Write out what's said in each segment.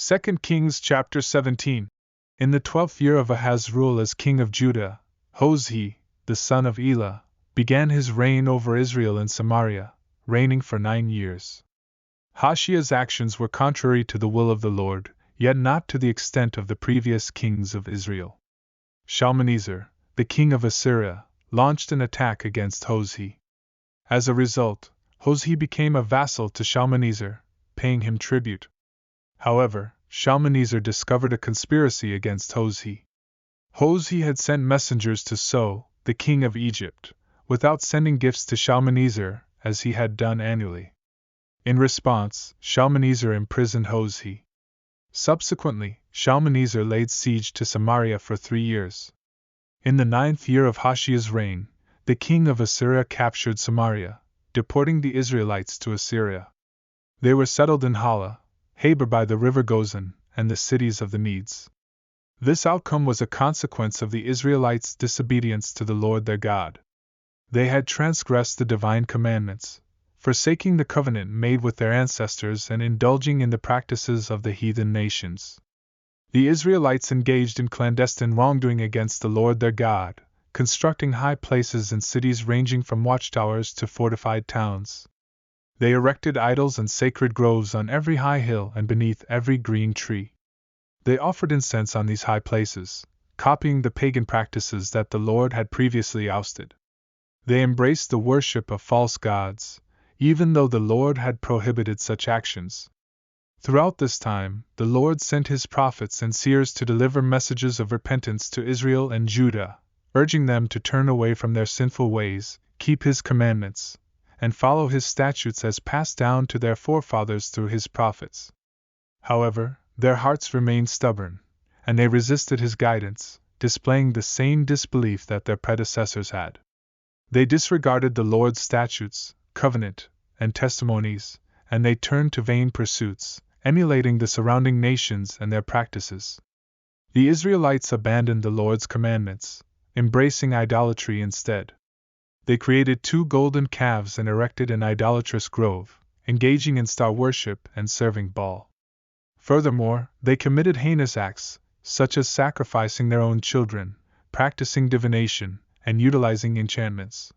2 Kings chapter 17. In the 12th year of Ahaz's rule as king of Judah, Hoshea, the son of Elah, began his reign over Israel in Samaria, reigning for 9 years. Hoshea's actions were contrary to the will of the Lord, yet not to the extent of the previous kings of Israel. Shalmaneser, the king of Assyria, launched an attack against Hoshea. As a result, Hoshea became a vassal to Shalmaneser, paying him tribute. However, Shalmaneser discovered a conspiracy against Hoshea. Hoshea had sent messengers to So, the king of Egypt, without sending gifts to Shalmaneser, as he had done annually. In response, Shalmaneser imprisoned Hoshea. Subsequently, Shalmaneser laid siege to Samaria for 3 years. In the 9th year of Hoshea's reign, the king of Assyria captured Samaria, deporting the Israelites to Assyria. They were settled in Halah, Habor by the River Gozan, and the cities of the Medes. This outcome was a consequence of the Israelites' disobedience to the Lord their God. They had transgressed the divine commandments, forsaking the covenant made with their ancestors and indulging in the practices of the heathen nations. The Israelites engaged in clandestine wrongdoing against the Lord their God, constructing high places in cities ranging from watchtowers to fortified towns. They erected idols and sacred groves on every high hill and beneath every green tree. They offered incense on these high places, copying the pagan practices that the Lord had previously ousted. They embraced the worship of false gods, even though the Lord had prohibited such actions. Throughout this time, the Lord sent his prophets and seers to deliver messages of repentance to Israel and Judah, urging them to turn away from their sinful ways, keep his commandments, and follow his statutes as passed down to their forefathers through his prophets. However, their hearts remained stubborn, and they resisted his guidance, displaying the same disbelief that their predecessors had. They disregarded the Lord's statutes, covenant, and testimonies, and they turned to vain pursuits, emulating the surrounding nations and their practices. The Israelites abandoned the Lord's commandments, embracing idolatry instead. They created 2 golden calves and erected an idolatrous grove, engaging in star worship and serving Baal. Furthermore, they committed heinous acts, such as sacrificing their own children, practicing divination, and utilizing enchantments.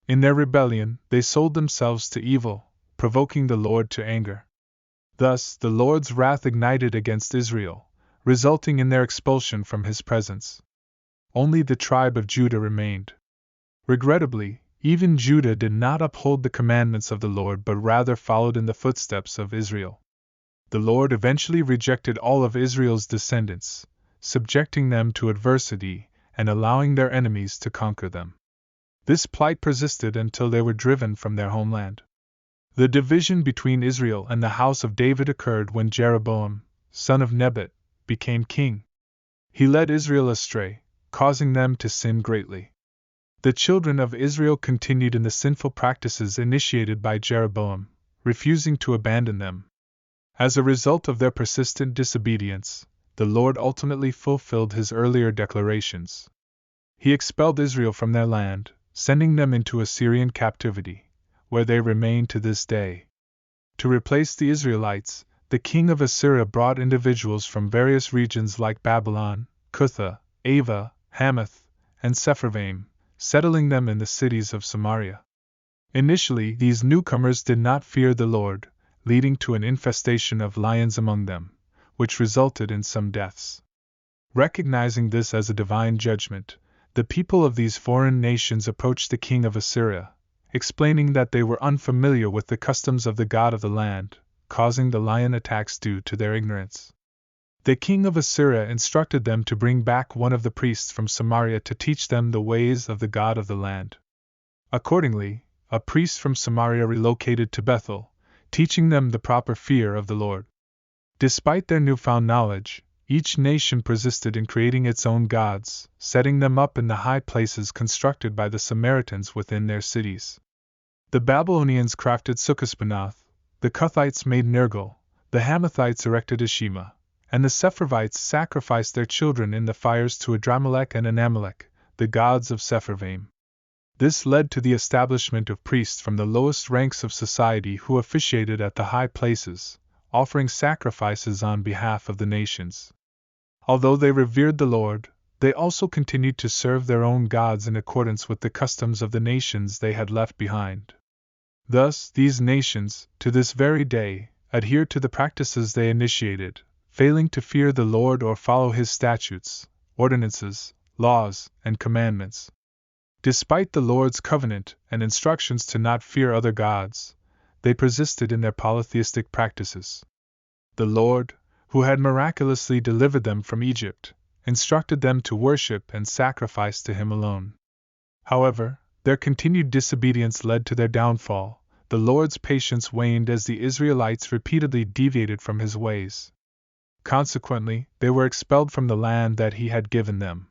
In their rebellion, they sold themselves to evil, provoking the Lord to anger. Thus, the Lord's wrath ignited against Israel, resulting in their expulsion from his presence. Only the tribe of Judah remained. Regrettably, even Judah did not uphold the commandments of the Lord but rather followed in the footsteps of Israel. The Lord eventually rejected all of Israel's descendants, subjecting them to adversity and allowing their enemies to conquer them. This plight persisted until they were driven from their homeland. The division between Israel and the house of David occurred when Jeroboam, son of Nebat, became king. He led Israel astray, causing them to sin greatly. The children of Israel continued in the sinful practices initiated by Jeroboam, refusing to abandon them. As a result of their persistent disobedience, the Lord ultimately fulfilled his earlier declarations. He expelled Israel from their land, sending them into Assyrian captivity, where they remain to this day. To replace the Israelites, the king of Assyria brought individuals from various regions like Babylon, Cutha, Ava, Hamath, and Sepharvaim, settling them in the cities of Samaria. Initially, these newcomers did not fear the Lord, leading to an infestation of lions among them, which resulted in some deaths. Recognizing this as a divine judgment, the people of these foreign nations approached the king of Assyria, explaining that they were unfamiliar with the customs of the God of the land, causing the lion attacks due to their ignorance. The king of Assyria instructed them to bring back one of the priests from Samaria to teach them the ways of the God of the land. Accordingly, a priest from Samaria relocated to Bethel, teaching them the proper fear of the Lord. Despite their newfound knowledge, each nation persisted in creating its own gods, setting them up in the high places constructed by the Samaritans within their cities. The Babylonians crafted Succoth-benoth, the Cuthites made Nergal, the Hamathites erected Ashima, and the Sepharvites sacrificed their children in the fires to Adrammelech and Anammelech, the gods of Sepharvaim. This led to the establishment of priests from the lowest ranks of society who officiated at the high places, offering sacrifices on behalf of the nations. Although they revered the Lord, they also continued to serve their own gods in accordance with the customs of the nations they had left behind. Thus, these nations, to this very day, adhere to the practices they initiated, failing to fear the Lord or follow His statutes, ordinances, laws, and commandments. Despite the Lord's covenant and instructions to not fear other gods, they persisted in their polytheistic practices. The Lord, who had miraculously delivered them from Egypt, instructed them to worship and sacrifice to Him alone. However, their continued disobedience led to their downfall. The Lord's patience waned as the Israelites repeatedly deviated from His ways. Consequently, they were expelled from the land that He had given them.